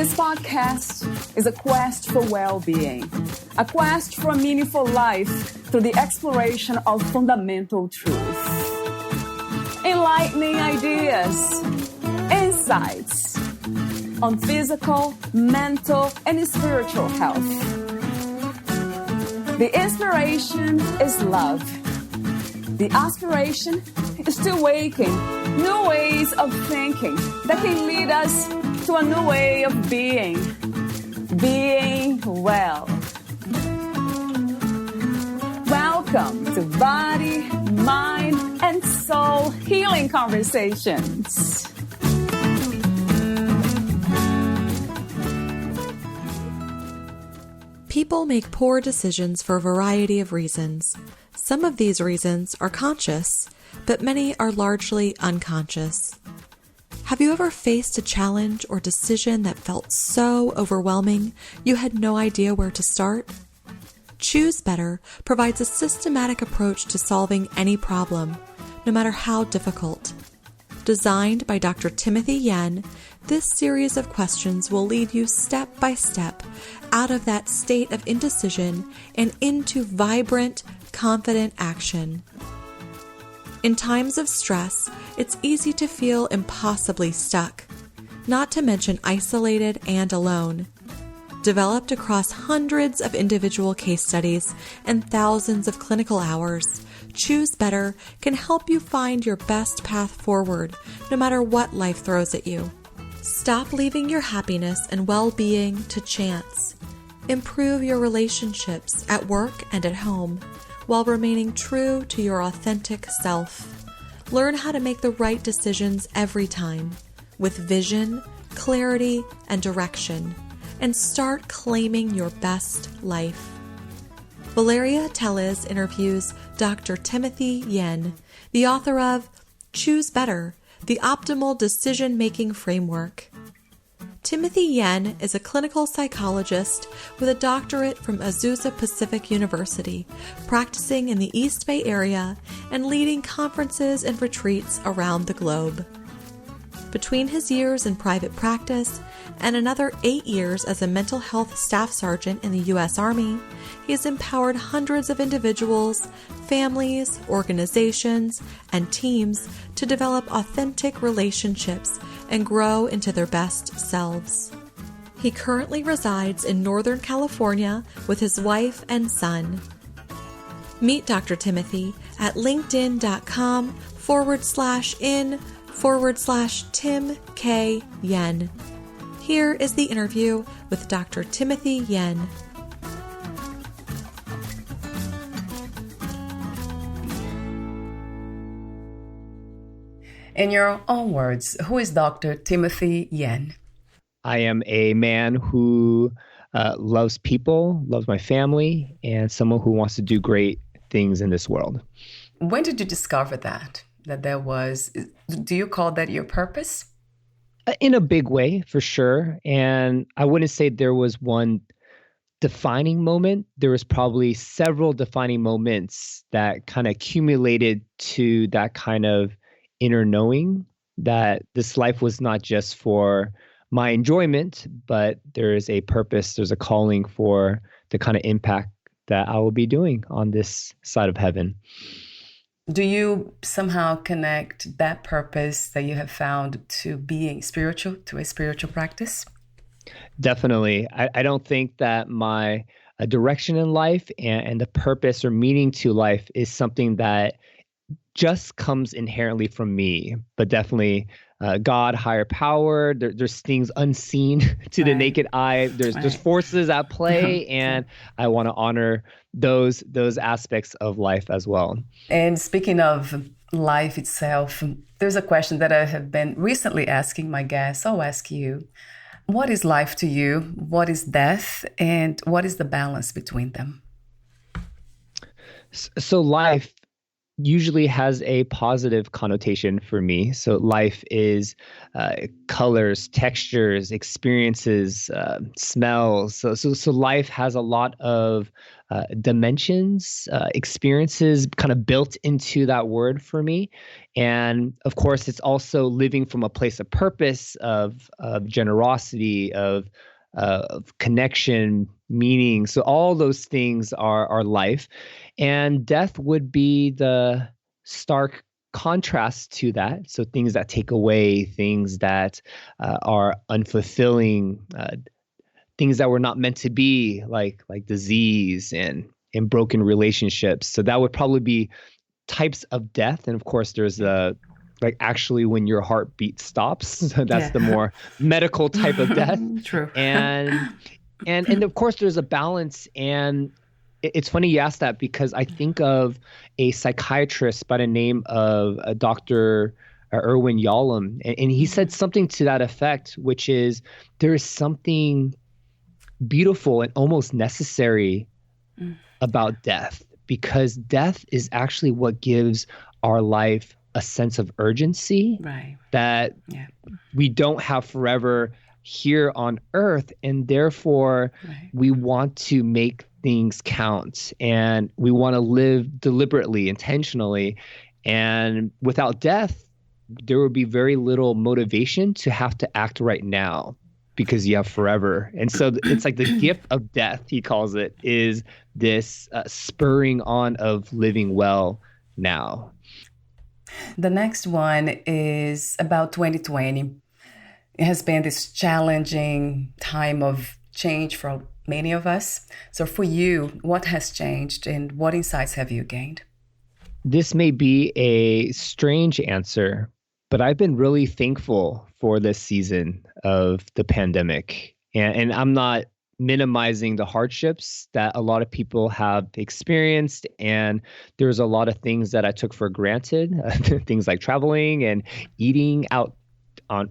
This podcast is a quest for well-being, a quest for a meaningful life through the exploration of fundamental truth. Enlightening ideas, insights on physical, mental, and spiritual health. The inspiration is love. The aspiration is to awaken new ways of thinking that can lead us to a new way of being well. Welcome to Body, Mind, and Soul Healing Conversations. People make poor decisions for a variety of reasons. Some of these reasons are conscious, but many are largely unconscious. Have you ever faced a challenge or decision that felt so overwhelming you had no idea where to start? Choose Better provides a systematic approach to solving any problem, no matter how difficult. Designed by Dr. Timothy Yen, this series of questions will lead you step by step out of that state of indecision and into vibrant, confident action. In times of stress, it's easy to feel impossibly stuck, not to mention isolated and alone. Developed across hundreds of individual case studies and thousands of clinical hours, Choose Better can help you find your best path forward, no matter what life throws at you. Stop leaving your happiness and well-being to chance. Improve your relationships at work and at home, while remaining true to your authentic self. Learn how to make the right decisions every time, with vision, clarity, and direction, and start claiming your best life. Valeria Teles interviews Dr. Timothy Yen, the author of Choose Better, the Optimal Decision-Making Framework. Timothy Yen is a clinical psychologist with a doctorate from Azusa Pacific University, practicing in the East Bay area and leading conferences and retreats around the globe. Between his years in private practice and another 8 years as a mental health staff sergeant in the U.S. Army, he has empowered hundreds of individuals, families, organizations, and teams to develop authentic relationships and grow into their best selves. He currently resides in Northern California with his wife and son. Meet Dr. Timothy at linkedin.com/in/Tim K. Yen. Here is the interview with Dr. Timothy Yen. In your own words, who is Dr. Timothy Yen? I am a man who loves people, loves my family, and someone who wants to do great things in this world. When did you discover that there was, do you call that your purpose? In a big way, for sure. And I wouldn't say there was one defining moment. There was probably several defining moments that kind of accumulated to that kind of inner knowing that this life was not just for my enjoyment, but there is a purpose, there's a calling for the kind of impact that I will be doing on this side of heaven. Do you somehow connect that purpose that you have found to being spiritual, to a spiritual practice? Definitely. I don't think that my direction in life and the purpose or meaning to life is something that just comes inherently from me, but definitely God, higher power. There's things unseen to the naked eye. There's forces at play, and I want to honor those aspects of life as well. And speaking of life itself, there's a question that I have been recently asking my guests. I'll ask you, what is life to you? What is death? And what is the balance between them? So life usually has a positive connotation for me. So life is colors, textures, experiences, smells. So life has a lot of dimensions, experiences kind of built into that word for me. And of course, it's also living from a place of purpose, of generosity, of connection, meaning. So all those things are life. And death would be the stark contrast to that. So things that take away, things that are unfulfilling, things that were not meant to be, like disease and broken relationships. So that would probably be types of death. And of course, there's the like actually when your heartbeat stops. So that's Yeah. the more medical type of death. True. And of course, there's a balance. And it's funny you asked that because I think of a psychiatrist by the name of Dr. Irwin Yalom, and he said something to that effect, which is there is something beautiful and almost necessary about death, because death is actually what gives our life a sense of urgency Right. that Yeah. we don't have forever here on earth. And therefore, Right. we want to make things count and we want to live deliberately, intentionally. And without death, there would be very little motivation to have to act right now because you have forever. And so it's like the gift of death, he calls it, is this spurring on of living well now. The next one is about 2020. It has been this challenging time of change for many of us. So for you, what has changed and what insights have you gained? This may be a strange answer, but I've been really thankful for this season of the pandemic. And I'm not minimizing the hardships that a lot of people have experienced. And there's a lot of things that I took for granted, things like traveling and eating out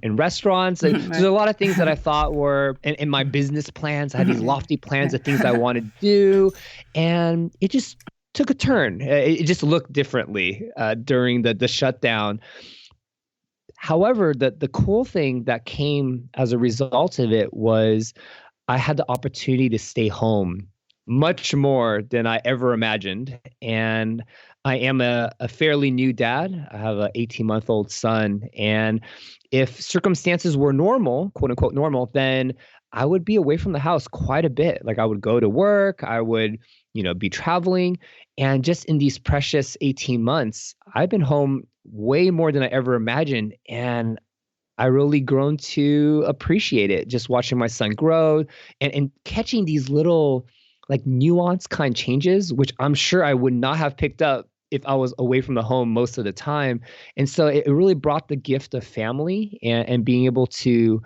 in restaurants. Like, Right. there's a lot of things that I thought were in my business plans. I had these lofty plans of things I wanted to do. And it just took a turn. It just looked differently during the shutdown. However, the cool thing that came as a result of it was I had the opportunity to stay home much more than I ever imagined. And I am a fairly new dad. I have an 18-month-old son. And if circumstances were normal, quote unquote normal, then I would be away from the house quite a bit. Like I would go to work, I would, be traveling. And just in these precious 18 months, I've been home way more than I ever imagined. And I really grown to appreciate it, just watching my son grow and catching these little like nuanced kind changes, which I'm sure I would not have picked up if I was away from the home most of the time. And so it really brought the gift of family and being able to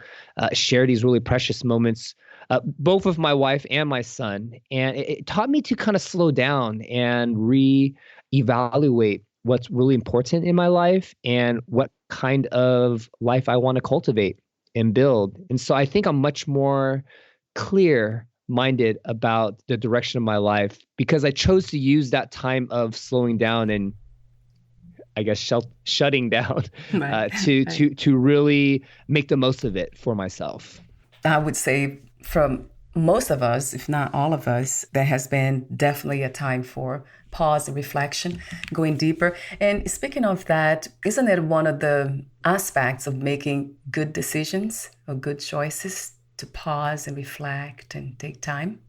share these really precious moments, both with my wife and my son. And it taught me to kind of slow down and reevaluate what's really important in my life and what kind of life I want to cultivate and build. And so I think I'm much more clear-minded about the direction of my life because I chose to use that time of slowing down and I guess shutting down Right. to really make the most of it for myself. I would say from most of us, if not all of us, there has been definitely a time for pause and reflection, going deeper. And speaking of that, isn't it one of the aspects of making good decisions or good choices to pause and reflect and take time?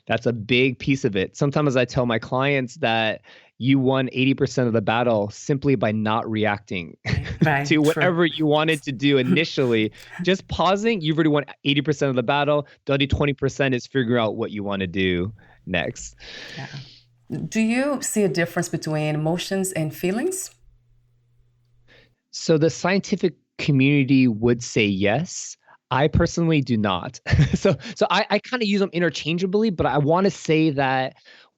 That's a big piece of it. Sometimes I tell my clients that you won 80% of the battle simply by not reacting Right, to whatever true. you wanted to do initially. Just pausing, you've already won 80% of the battle. The other 20% is figuring out what you want to do next. Yeah. Do you see a difference between emotions and feelings? So the scientific community would say yes. I personally do not. So I kind of use them interchangeably, but I want to say that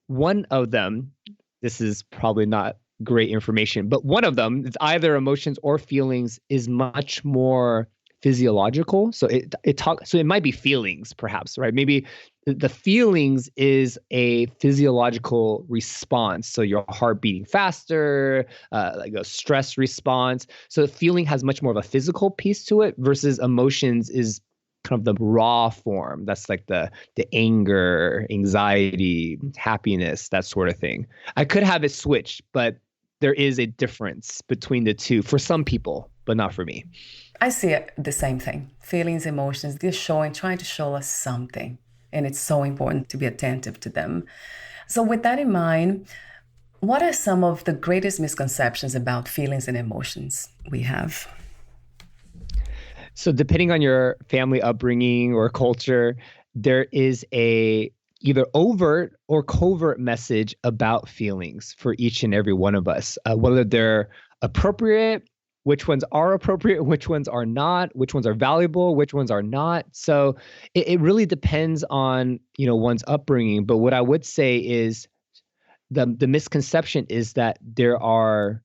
one of them, this is probably not great information, but one of them, it's either emotions or feelings, is much more physiological. So so it might be feelings perhaps, right? Maybe the feelings is a physiological response. So your heart beating faster, like a stress response. So the feeling has much more of a physical piece to it versus emotions is kind of the raw form. That's like the anger, anxiety, happiness, that sort of thing. I could have it switched, but there is a difference between the two for some people, but not for me. I see it the same thing. Feelings, emotions, they're trying to show us something. And it's so important to be attentive to them. So with that in mind, what are some of the greatest misconceptions about feelings and emotions we have? So depending on your family upbringing or culture, there is a either overt or covert message about feelings for each and every one of us, whether they're appropriate, which ones are appropriate, which ones are not, which ones are valuable, which ones are not. So it really depends on, one's upbringing. But what I would say is the misconception is that there are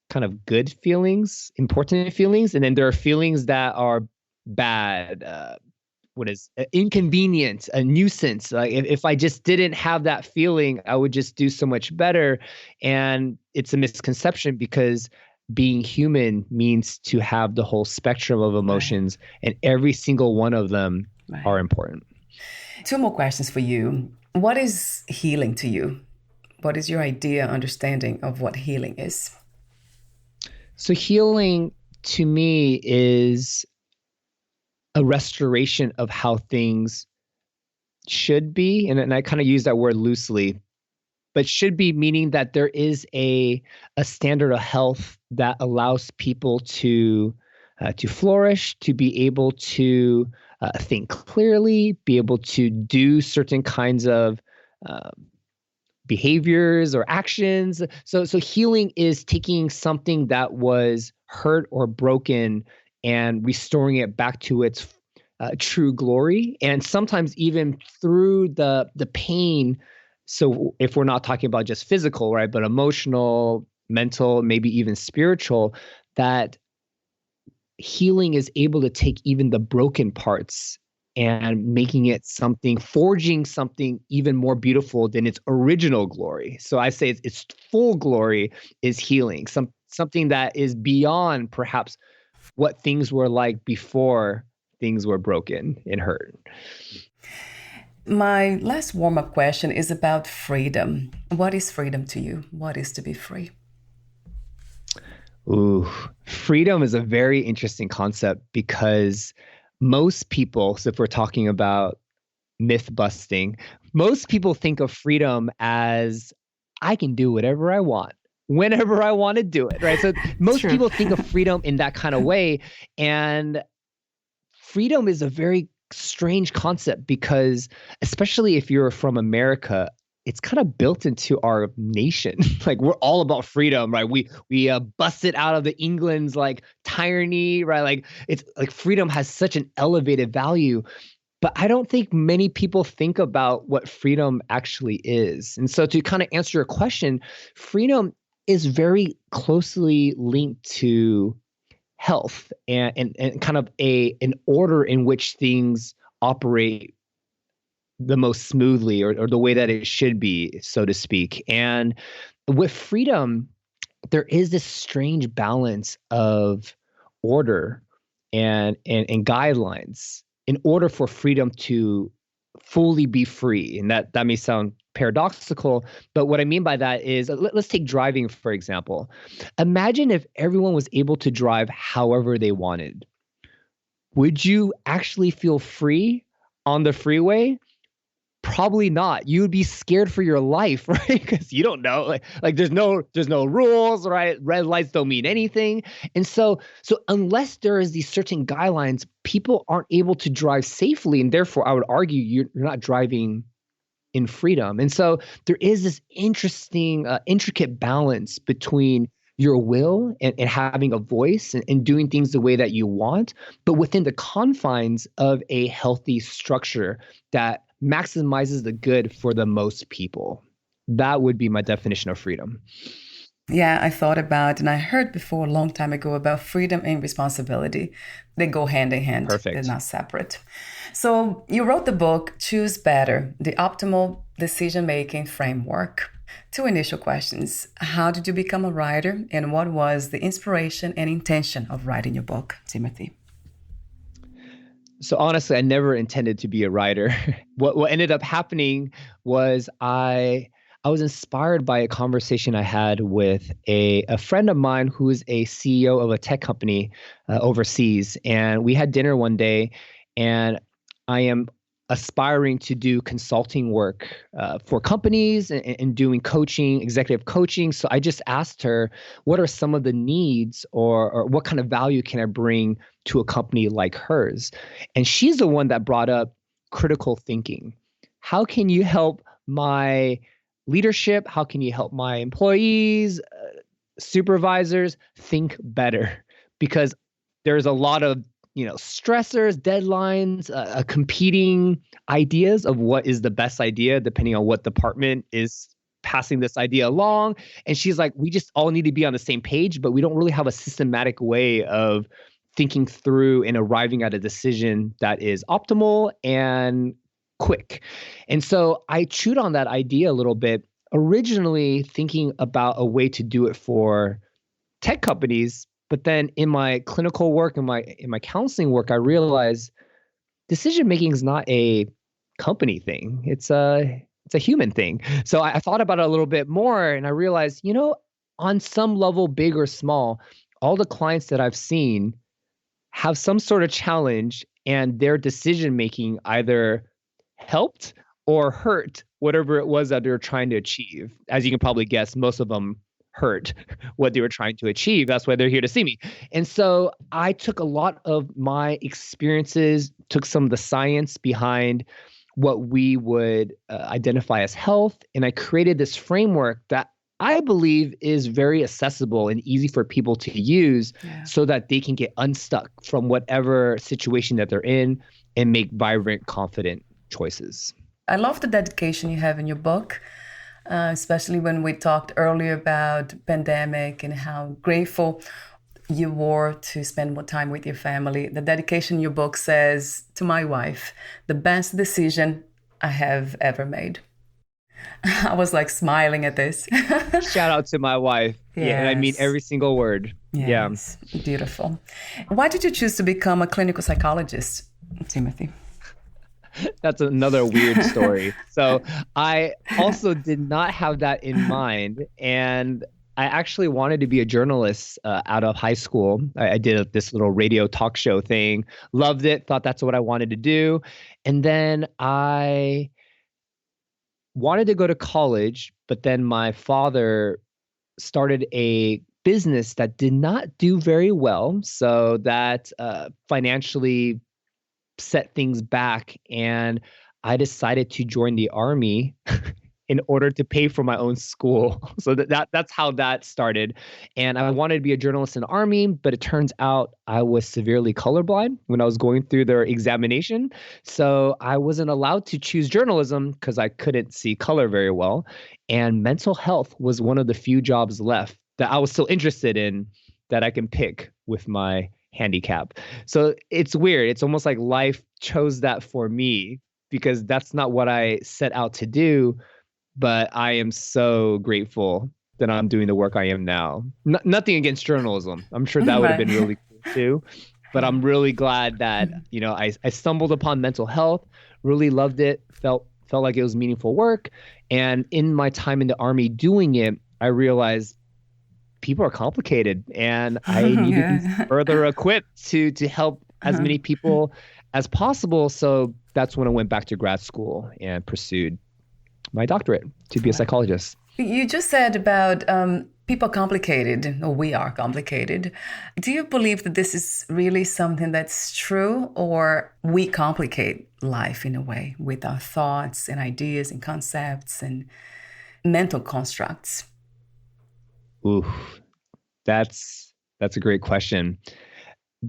kind of good feelings, important feelings, and then there are feelings that are bad, what is inconvenient, a nuisance. Like if I just didn't have that feeling, I would just do so much better. And it's a misconception because being human means to have the whole spectrum of emotions, and every single one of them are important. Two more questions for you. What is healing to you? What is your idea, understanding of what healing is? So healing to me is a restoration of how things should be. And I kind of use that word loosely, but should be meaning that there is a standard of health that allows people to flourish, to be able to think clearly, be able to do certain kinds of behaviors or actions. So healing is taking something that was hurt or broken and restoring it back to its true glory. And sometimes even through the pain. So if we're not talking about just physical, right, but emotional, mental, maybe even spiritual, that healing is able to take even the broken parts and making it forging something even more beautiful than its original glory. So I say its full glory is healing, something that is beyond perhaps what things were like before things were broken and hurt. My last warm-up question is about freedom. What is freedom to you? What is to be free? Ooh, freedom is a very interesting concept because most people, so if we're talking about myth busting, most people think of freedom as I can do whatever I want, whenever I want to do it, right? So most people think of freedom in that kind of way. And freedom is a very strange concept because, especially if you're from America, it's kind of built into our nation. Like we're all about freedom, right? We busted out of the England's like tyranny, right? Like it's like freedom has such an elevated value, but I don't think many people think about what freedom actually is. And so to kind of answer your question, freedom is very closely linked to health and kind of an order in which things operate the most smoothly or the way that it should be, so to speak. And with freedom, there is this strange balance of order and guidelines in order for freedom to fully be free. And that may sound paradoxical, but what I mean by that is let's take driving, for example. Imagine if everyone was able to drive however they wanted. Would you actually feel free on the freeway? Probably not. You would be scared for your life, right? Because you don't know, like there's no rules, right? Red lights don't mean anything, and so unless there is these certain guidelines, people aren't able to drive safely, and therefore, I would argue you're not driving in freedom. And so there is this interesting, intricate balance between your will and having a voice and doing things the way that you want, but within the confines of a healthy structure that maximizes the good for the most people. That would be my definition of freedom. Yeah, I thought about, and I heard before a long time ago about freedom and responsibility. They go hand in hand. Perfect. They're not separate. So you wrote the book, Choose Better, the Optimal Decision-Making Framework. Two initial questions. How did you become a writer? And what was the inspiration and intention of writing your book, Timothy? So honestly, I never intended to be a writer. What ended up happening was I was inspired by a conversation I had with a friend of mine who is a CEO of a tech company overseas, and we had dinner one day, and I am aspiring to do consulting work for companies and doing coaching, executive coaching. So I just asked her, what are some of the needs or what kind of value can I bring to a company like hers? And she's the one that brought up critical thinking. How can you help my leadership? How can you help my employees, supervisors think better? Because there's a lot of stressors, deadlines, competing ideas of what is the best idea depending on what department is passing this idea along. And she's like, we just all need to be on the same page, but we don't really have a systematic way of thinking through and arriving at a decision that is optimal and quick. And so I chewed on that idea a little bit, originally thinking about a way to do it for tech companies. But then in my clinical work and in my counseling work, I realized decision making is not a company thing. It's a human thing. So I thought about it a little bit more, and I realized, on some level, big or small, all the clients that I've seen have some sort of challenge, and their decision making either helped or hurt whatever it was that they were trying to achieve. As you can probably guess, most of them hurt what they were trying to achieve. That's why they're here to see me. And so I took a lot of my experiences, took some of the science behind what we would identify as health, and I created this framework that I believe is very accessible and easy for people to use so that they can get unstuck from whatever situation that they're in and make vibrant, confident choices. I love the dedication you have in your book, especially when we talked earlier about pandemic and how grateful you were to spend more time with your family. The dedication in your book says, to my wife, the best decision I have ever made. I was like smiling at this. Shout out to my wife. Yes. Yeah, and I mean every single word. Yes, yeah. Beautiful. Why did you choose to become a clinical psychologist, Timothy? That's another weird story. So I also did not have that in mind. And I actually wanted to be a journalist out of high school. I did this little radio talk show thing, loved it, thought that's what I wanted to do. And then I wanted to go to college, but then my father started a business that did not do very well. So that financially set things back, and I decided to join the Army in order to pay for my own school. So that's how that started. And I wanted to be a journalist in the Army, but it turns out I was severely colorblind when I was going through their examination. So I wasn't allowed to choose journalism because I couldn't see color very well. And mental health was one of the few jobs left that I was still interested in that I can pick with my handicap. So it's weird. It's almost like life chose that for me because that's not what I set out to do. But I am so grateful that I'm doing the work I am now. Nothing against journalism. I'm sure that would have been really cool too. But I'm really glad that, I stumbled upon mental health, really loved it, felt like it was meaningful work. And in my time in the Army doing it, I realized people are complicated, and I need to be further equipped to help as many people as possible. So that's when I went back to grad school and pursued my doctorate to be a psychologist. You just said about people complicated, or we are complicated. Do you believe that this is really something that's true, or we complicate life in a way with our thoughts and ideas and concepts and mental constructs? Ooh, that's a great question.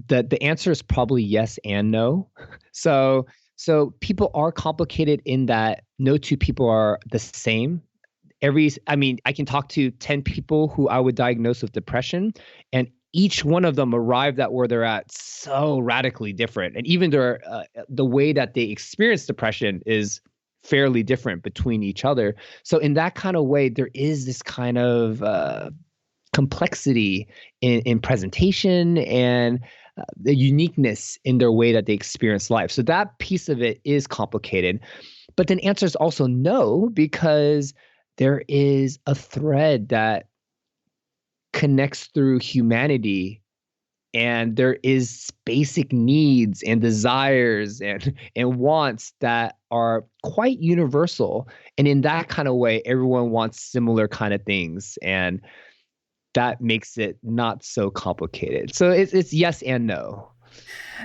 The answer is probably yes and no. So people are complicated in that no two people are the same. I can talk to 10 people who I would diagnose with depression, and each one of them arrived at where they're at so radically different. And even the way that they experience depression is fairly different between each other. So in that kind of way, there is this kind of complexity in presentation and the uniqueness in their way that they experience life. So that piece of it is complicated. But then answer is also no, because there is a thread that connects through humanity, and there is basic needs and desires and wants that are quite universal. And in that kind of way, everyone wants similar kind of things. And that makes it not so complicated. So it's yes and no.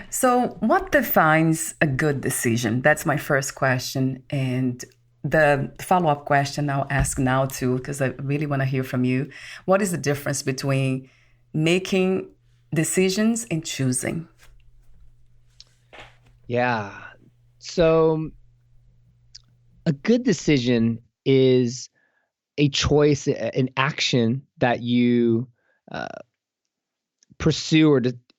So, what defines a good decision? That's my first question. And the follow up question I'll ask now, too, because I really want to hear from you. What is the difference between making decisions and choosing? Yeah. So a good decision is a choice, an action that you uh, pursue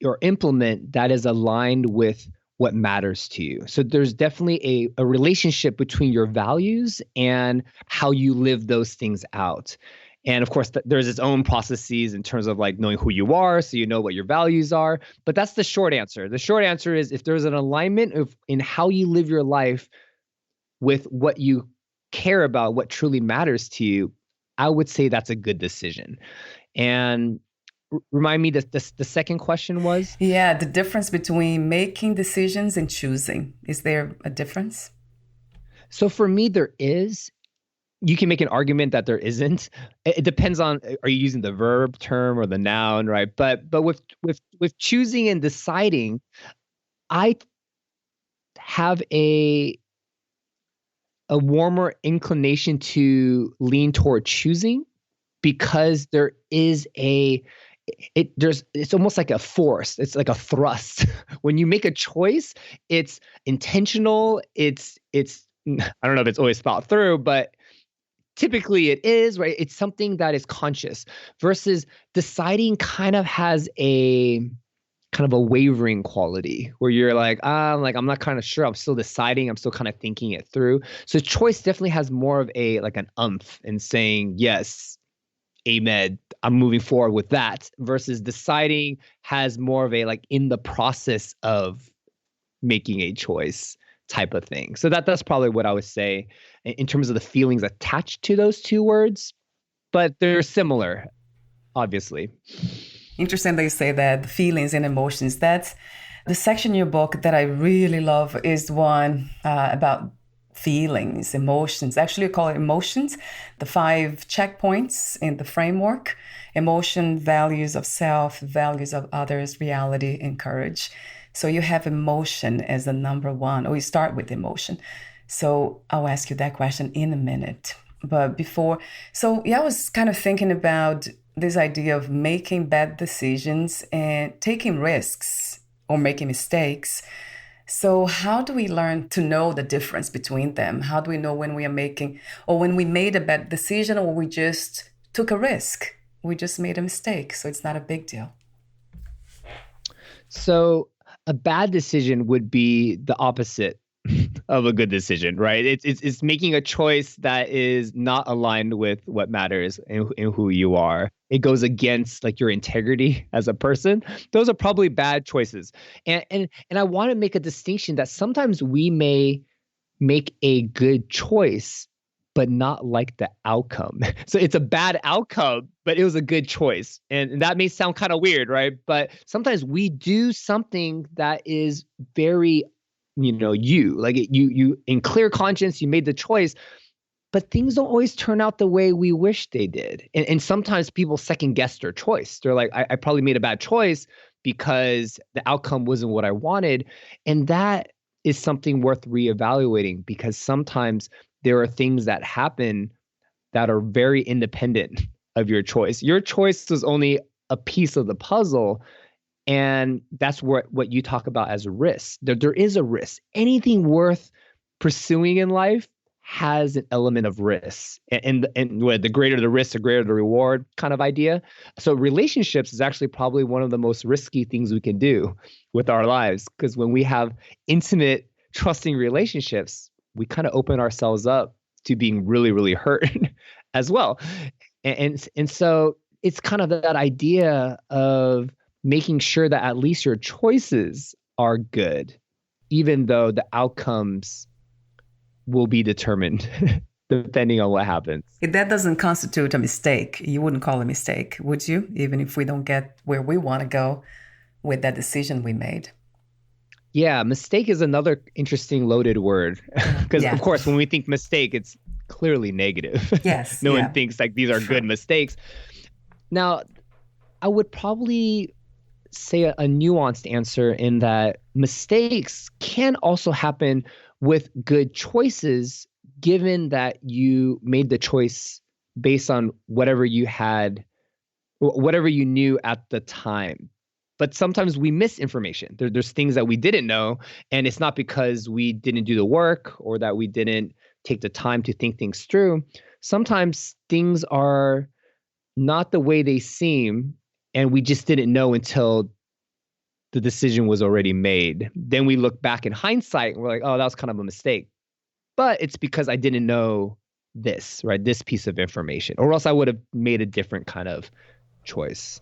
or implement that is aligned with what matters to you. So there's definitely a relationship between your values and how you live those things out. And of course, there's its own processes in terms of like knowing who you are, so you know what your values are. But that's the short answer. The short answer is if there's an alignment in how you live your life with what you care about, what truly matters to you, I would say that's a good decision. And remind me, the second question was? Yeah, the difference between making decisions and choosing. Is there a difference? So for me, there is. You can make an argument that there isn't. It depends on, are you using the verb term or the noun, right? But with choosing and deciding, I have a warmer inclination to lean toward choosing, because there is it's almost like a force. It's like a thrust. When you make a choice, it's intentional. It's I don't know if it's always thought through, but typically it is, right? It's something that is conscious, versus deciding kind of has a kind of a wavering quality where you're I'm not kind of sure. I'm still deciding. I'm still kind of thinking it through. So choice definitely has more of an umph in saying, yes, amen, I'm moving forward with that, versus deciding has more of a in the process of making a choice type of thing. So that's probably what I would say in terms of the feelings attached to those two words, but they're similar, obviously. Interesting that you say that, the feelings and emotions. That's the section in your book that I really love is the one about feelings, emotions. Actually, I call it emotions, the 5 checkpoints in the framework: emotion, values of self, values of others, reality, and courage. So you have emotion as the number 1, or you start with emotion. So I'll ask you that question in a minute. But before, so yeah, I was kind of thinking about this idea of making bad decisions and taking risks or making mistakes. So how do we learn to know the difference between them? How do we know when we are making, or when we made a bad decision, or we just took a risk? We just made a mistake, so it's not a big deal. So a bad decision would be the opposite of a good decision, right? It's making a choice that is not aligned with what matters and who you are. It goes against your integrity as a person. Those are probably bad choices. And I want to make a distinction that sometimes we may make a good choice but not like the outcome. So it's a bad outcome, but it was a good choice. And that may sound kind of weird, right? But sometimes we do something that is very, you in clear conscience, you made the choice, but things don't always turn out the way we wish they did. And sometimes people second guess their choice. They're like, I probably made a bad choice because the outcome wasn't what I wanted. And that is something worth reevaluating, because sometimes there are things that happen that are very independent of your choice. Your choice was only a piece of the puzzle. And that's what you talk about as a risk. There is a risk. Anything worth pursuing in life has an element of risk. And the greater the risk, the greater the reward kind of idea. So relationships is actually probably one of the most risky things we can do with our lives, because when we have intimate, trusting relationships, we kind of open ourselves up to being really, really hurt as well. And so it's kind of that idea of making sure that at least your choices are good, even though the outcomes will be determined depending on what happens. If that doesn't constitute a mistake, you wouldn't call it a mistake, would you? Even if we don't get where we want to go with that decision we made. Yeah, mistake is another interesting loaded word because, of course, when we think mistake, it's clearly negative. Yes. No one thinks like these are good mistakes. Now, I would probably say a nuanced answer in that mistakes can also happen with good choices, given that you made the choice based on whatever you had, whatever you knew at the time. But sometimes we miss information. There's things that we didn't know, and it's not because we didn't do the work or that we didn't take the time to think things through. Sometimes things are not the way they seem, and we just didn't know until the decision was already made. Then we look back in hindsight and we're like, oh, that was kind of a mistake. But it's because I didn't know this, right? This piece of information, or else I would have made a different kind of choice.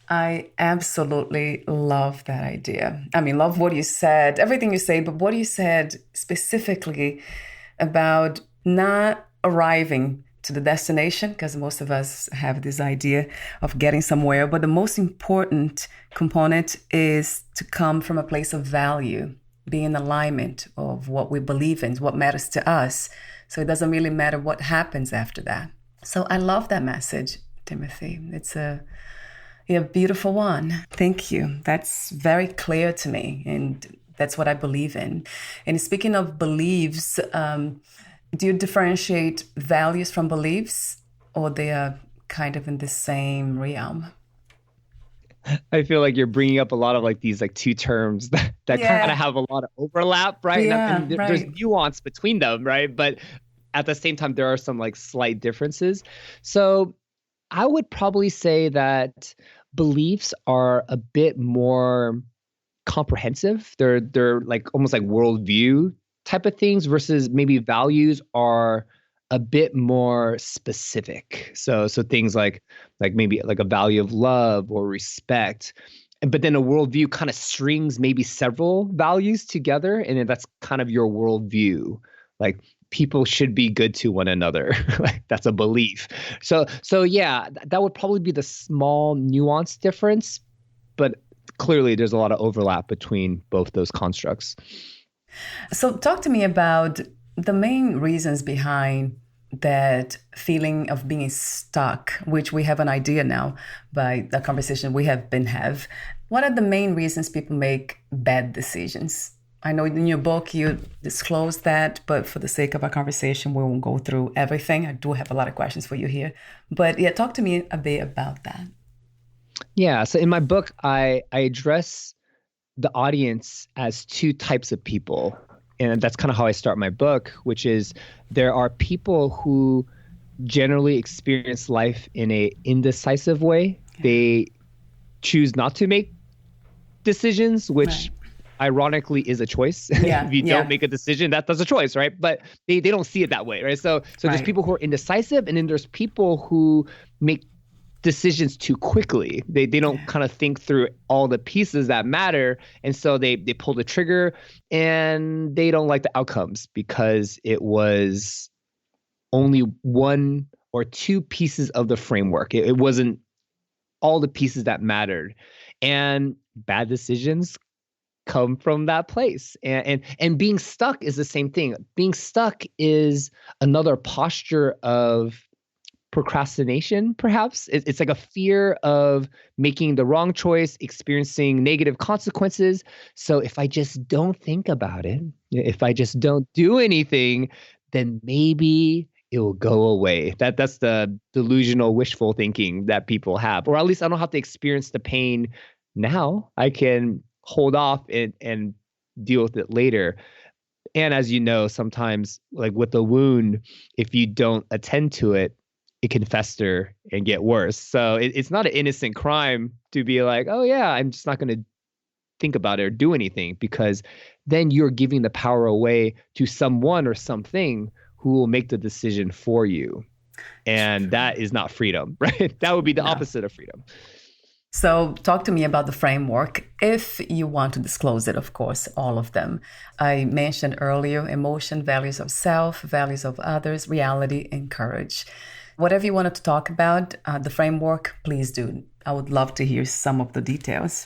I absolutely love that idea. I mean, love what you said, everything you say, but what you said specifically about not arriving to the destination, because most of us have this idea of getting somewhere. But the most important component is to come from a place of value, be in alignment of what we believe in, what matters to us. So it doesn't really matter what happens after that. So I love that message, Timothy. It's a beautiful one. Thank you. That's very clear to me. And that's what I believe in. And speaking of beliefs, do you differentiate values from beliefs, or they are kind of in the same realm? I feel like you're bringing up a lot of like these like two terms that kind of have a lot of overlap, right? Yeah, and there's nuance between them, right? But at the same time, there are some like slight differences. So I would probably say that beliefs are a bit more comprehensive. They're like almost like worldview type of things, versus maybe values are a bit more specific. So things like maybe like a value of love or respect. But then a worldview kind of strings maybe several values together, and then that's kind of your worldview. Like people should be good to one another. Like that's a belief. So yeah, that would probably be the small nuance difference, but clearly there's a lot of overlap between both those constructs. So talk to me about the main reasons behind that feeling of being stuck, which we have an idea now by the conversation we have been have. What are the main reasons people make bad decisions? I know in your book you disclose that, but for the sake of our conversation, we won't go through everything. I do have a lot of questions for you here. But yeah, talk to me a bit about that. Yeah, so in my book, I address the audience as two types of people. And that's kind of how I start my book, which is there are people who generally experience life in a indecisive way. They choose not to make decisions, which ironically is a choice. If you don't make a decision, that's a choice, right? But they don't see it that way, right? So there's people who are indecisive, and then there's people who make decisions too quickly. They don't kind of think through all the pieces that matter. And so they pull the trigger, and they don't like the outcomes because it was only one or two pieces of the framework. It wasn't all the pieces that mattered. And bad decisions come from that place. And being stuck is the same thing. Being stuck is another posture of procrastination, perhaps. It's like a fear of making the wrong choice, experiencing negative consequences. So if I just don't think about it, if I just don't do anything, then maybe it will go away. That's the delusional wishful thinking that people have. Or at least I don't have to experience the pain now. I can hold off and deal with it later. And as you know, sometimes like with a wound, if you don't attend to it, it can fester and get worse. So it's not an innocent crime to be like, oh yeah, I'm just not going to think about it or do anything, because then you're giving the power away to someone or something who will make the decision for you. And that is not freedom, right? That would be the opposite of freedom. So, talk to me about the framework, if you want to disclose it, of course, all of them. I mentioned earlier emotion, values of self, values of others, reality, and courage. Whatever you wanted to talk about, the framework, please do. I would love to hear some of the details.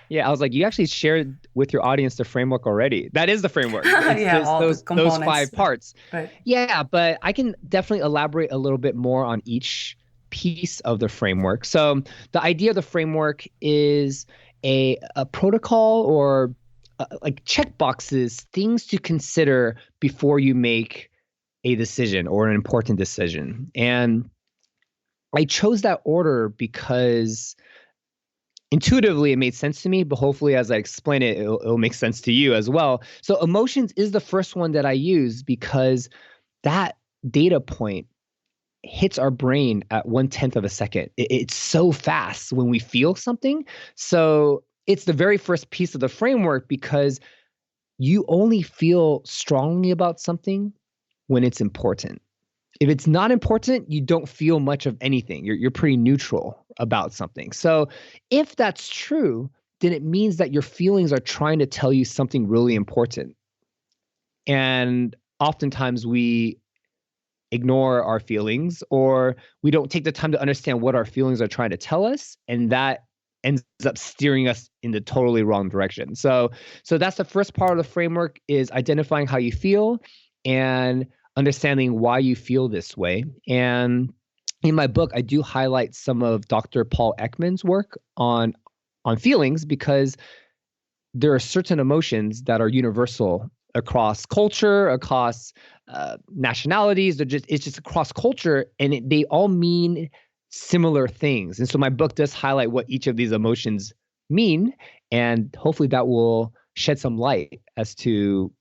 Yeah, I was like, you actually shared with your audience the framework already. That is the framework. It's Yeah, just all the those components. 5 parts. Right. Yeah, but I can definitely elaborate a little bit more on each piece of the framework. So the idea of the framework is a protocol or like check boxes, things to consider before you make a decision or an important decision. And I chose that order because intuitively it made sense to me, but hopefully as I explain it, it'll make sense to you as well. So emotions is the first one that I use because that data point hits our brain at 1/10 of a second. It's so fast when we feel something. So it's the very first piece of the framework because you only feel strongly about something when it's important. If it's not important, you don't feel much of anything. You're pretty neutral about something. So if that's true, then it means that your feelings are trying to tell you something really important. And oftentimes we ignore our feelings or we don't take the time to understand what our feelings are trying to tell us, and that ends up steering us in the totally wrong direction. So that's the first part of the framework, is identifying how you feel and understanding why you feel this way. And in my book, I do highlight some of Dr. Paul Ekman's work on feelings, because there are certain emotions that are universal across culture, across nationalities. It's just across culture, and they all mean similar things. And so my book does highlight what each of these emotions mean, and hopefully that will shed some light as to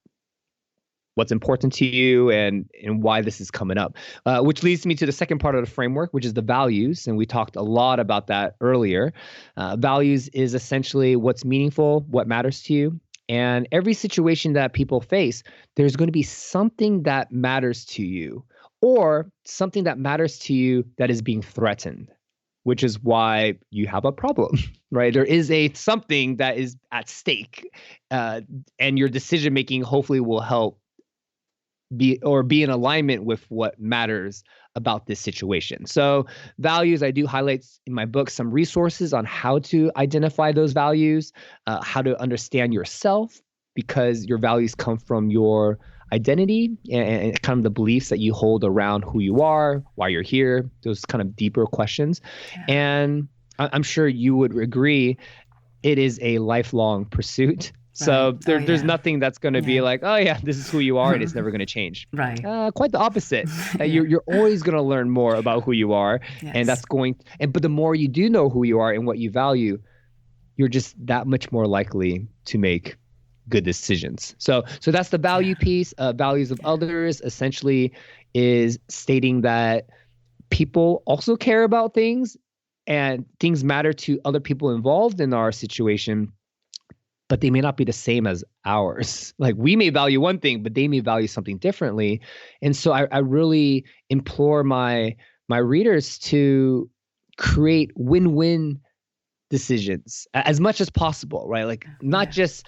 what's important to you and why this is coming up. Which leads me to the second part of the framework, which is the values. And we talked a lot about that earlier. Values is essentially what's meaningful, what matters to you. And every situation that people face, there's going to be something that matters to you, or something that matters to you that is being threatened, which is why you have a problem, right? There is something that is at stake, and your decision making hopefully will help be in alignment with what matters about this situation. So values, I do highlight in my book some resources on how to identify those values, how to understand yourself, because your values come from your identity and kind of the beliefs that you hold around who you are, why you're here, those kind of deeper questions. Yeah. And I'm sure you would agree, it is a lifelong pursuit. So right. There's nothing that's going to be like, oh yeah, this is who you are and it's never going to change. Right. Quite the opposite. You're always going to learn more about who you are, yes. And that's but the more you do know who you are and what you value, you're just that much more likely to make good decisions. So that's the value piece. Values of others essentially is stating that people also care about things, and things matter to other people involved in our situation, but they may not be the same as ours. Like we may value one thing, but they may value something differently. And so I really implore my readers to create win-win decisions as much as possible, right? Like not just,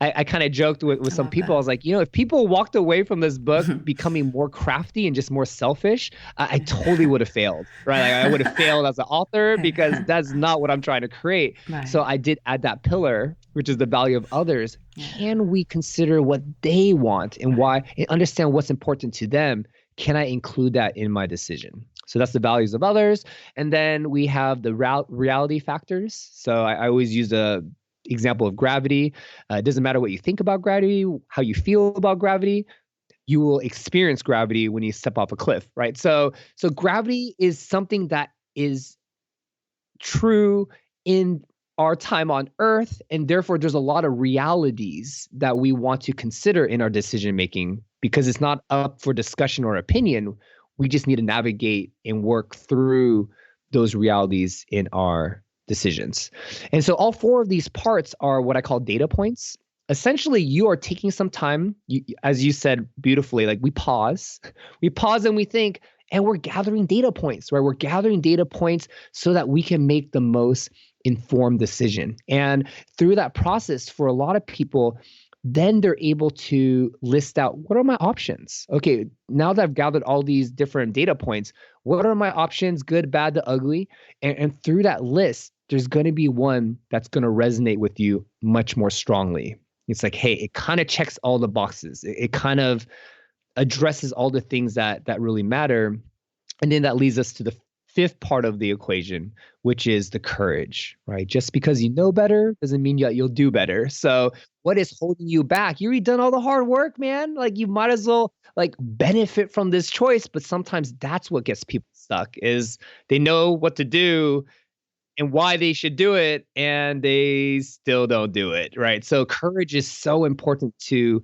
I kind of joked with some people. I was like, if people walked away from this book becoming more crafty and just more selfish, I totally would have failed, right? Like I would have failed as an author, because that's not what I'm trying to create. Right. So I did add that pillar, which is the value of others. Yeah. Can we consider what they want and why, and understand what's important to them? Can I include that in my decision? So that's the values of others. And then we have the reality factors. So I always use the example of gravity. It doesn't matter what you think about gravity, how you feel about gravity, you will experience gravity when you step off a cliff, right? So gravity is something that is true in our time on Earth, and therefore there's a lot of realities that we want to consider in our decision making, because it's not up for discussion or opinion. We just need to navigate and work through those realities in our decisions. And so all 4 of these parts are what I call data points. Essentially, you are taking some time, as you said beautifully, like we pause and we think, And we're gathering data points, right? We're gathering data points so that we can make the most informed decision. And through that process, for a lot of people, then they're able to list out, what are my options? Okay, now that I've gathered all these different data points, what are my options, good, bad, the ugly? And through that list, there's going to be one that's going to resonate with you much more strongly. It's like, hey, it kind of checks all the boxes. It kind of addresses all the things that really matter. And then that leads us to the fifth part of the equation, which is the courage, right? Just because you know better doesn't mean you'll do better. So what is holding you back? You already done all the hard work, man. Like you might as well like benefit from this choice. But sometimes that's what gets people stuck is they know what to do and why they should do it, and they still don't do it, right? So courage is so important to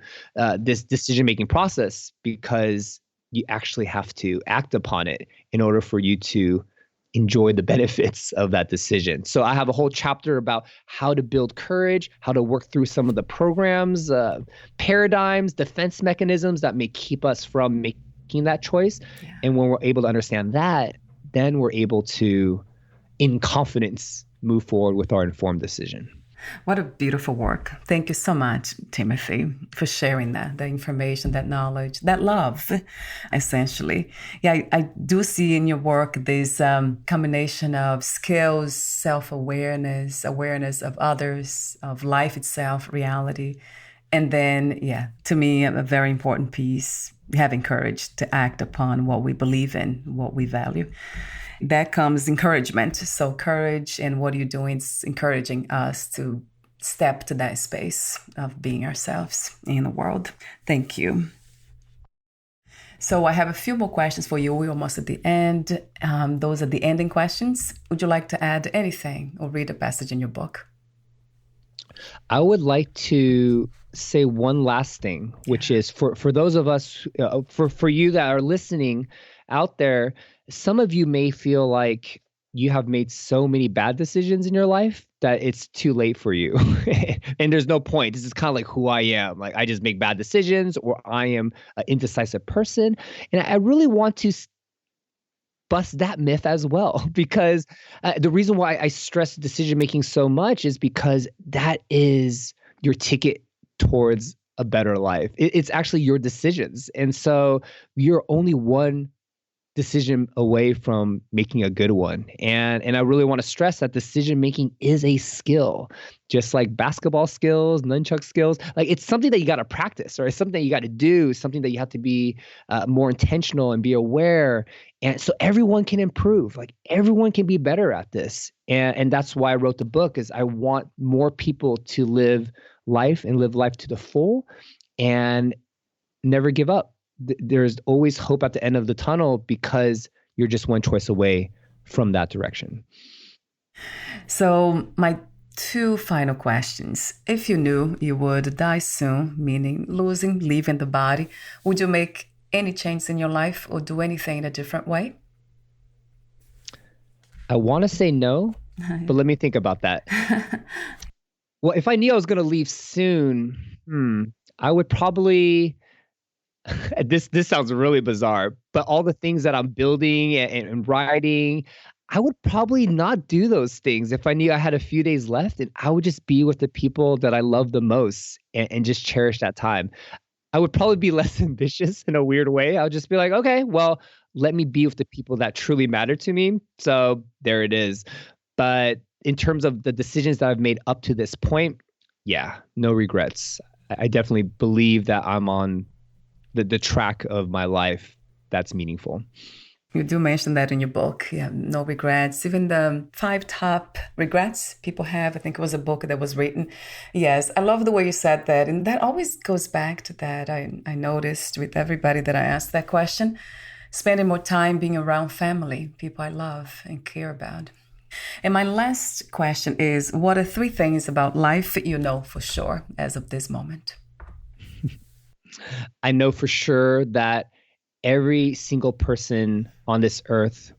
this decision-making process because you actually have to act upon it in order for you to enjoy the benefits of that decision. So I have a whole chapter about how to build courage, how to work through some of the programs, paradigms, defense mechanisms that may keep us from making that choice. Yeah. And when we're able to understand that, then we're able to, in confidence, move forward with our informed decision. What a beautiful work. Thank you so much, Timothy, for sharing that, the information, that knowledge, that love, essentially. Yeah, I do see in your work this combination of skills, self-awareness, awareness of others, of life itself, reality. And then, yeah, to me, a very important piece, having courage to act upon what we believe in, what we value. That comes encouragement. So courage and what you're doing is encouraging us to step to that space of being ourselves in the world. Thank you. So I have a few more questions for you. We're almost at the end. Those are the ending questions. Would you like to add anything or read a passage in your book? I would like to say one last thing, which is for those of us, for you that are listening out there, some of you may feel like you have made so many bad decisions in your life that it's too late for you. And there's no point. This is kind of like who I am. Like I just make bad decisions, or I am an indecisive person. And I really want to bust that myth as well, because the reason why I stress decision-making so much is because that is your ticket towards a better life. It's actually your decisions. And so you're only one decision away from making a good one. And I really want to stress that decision making is a skill, just like basketball skills, nunchuck skills. Like it's something that you got to practice, or it's something that you got to do, something that you have to be more intentional and be aware. And so everyone can improve. Like everyone can be better at this. And that's why I wrote the book, is I want more people to live life to the full and never give up. There's always hope at the end of the tunnel because you're just one choice away from that direction. So my two final questions. If you knew you would die soon, meaning leaving the body, would you make any change in your life or do anything in a different way? I want to say no, but let me think about that. Well, if I knew I was going to leave soon, I would probably... This sounds really bizarre, but all the things that I'm building and writing, I would probably not do those things if I knew I had a few days left, and I would just be with the people that I love the most and just cherish that time. I would probably be less ambitious in a weird way. I would just be like, okay, well, let me be with the people that truly matter to me. So there it is. But in terms of the decisions that I've made up to this point, yeah, no regrets. I definitely believe that I'm on the track of my life that's meaningful. You do mention that in your book. Yeah, no regrets. Even the 5 top regrets people have. I think it was a book that was written. Yes, I love the way you said that. And that always goes back to that. I noticed with everybody that I asked that question, spending more time being around family, people I love and care about. And my last question is, what are 3 things about life you know for sure as of this moment? I know for sure that every single person on this earth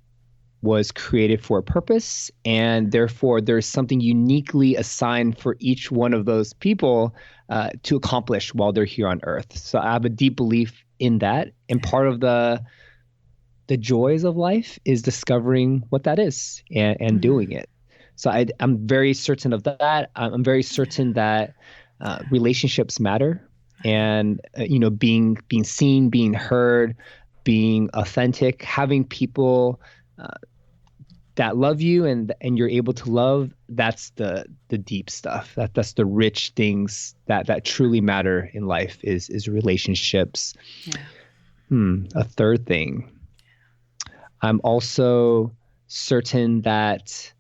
was created for a purpose, and therefore there's something uniquely assigned for each one of those people to accomplish while they're here on earth. So I have a deep belief in that. And part of the the joys of life is discovering what that is and doing it. So I'm very certain of that. I'm very certain that relationships matter, and being seen, being heard, being authentic, having people that love you and you're able to love. That's the deep stuff. That's the rich things that truly matter in life is relationships. Yeah. A third thing. I'm also certain that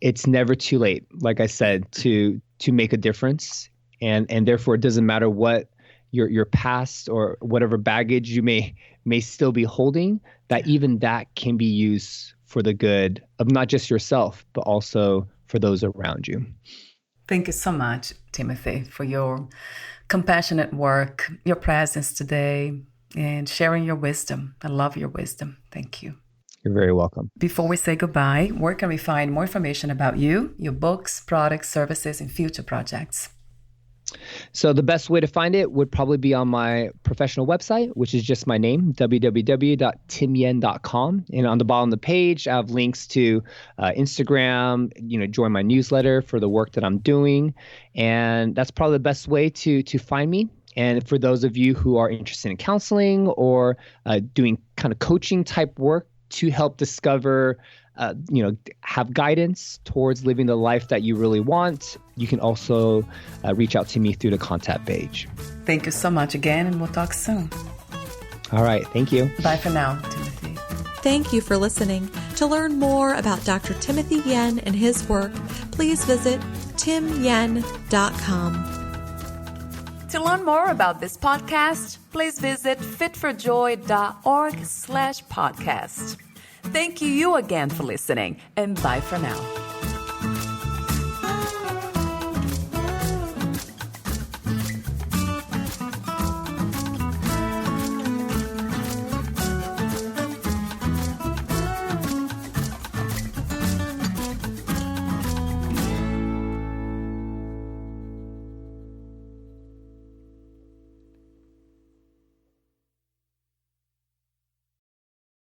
it's never too late, like I said, to make a difference. And therefore, it doesn't matter what your past or whatever baggage you may still be holding, that even that can be used for the good of not just yourself, but also for those around you. Thank you so much, Timothy, for your compassionate work, your presence today, and sharing your wisdom. I love your wisdom. Thank you. You're very welcome. Before we say goodbye, where can we find more information about you, your books, products, services, and future projects? So the best way to find it would probably be on my professional website, which is just my name, www.timyen.com. And on the bottom of the page, I have links to Instagram, join my newsletter for the work that I'm doing. And that's probably the best way to find me. And for those of you who are interested in counseling or doing kind of coaching type work to help discover, have guidance towards living the life that you really want, you can also reach out to me through the contact page. Thank you so much again, and we'll talk soon. All right. Thank you. Bye for now, Timothy. Thank you for listening. To learn more about Dr. Timothy Yen and his work, please visit timyen.com. To learn more about this podcast, please visit fitforjoy.org/podcast. Thank you again for listening, and bye for now.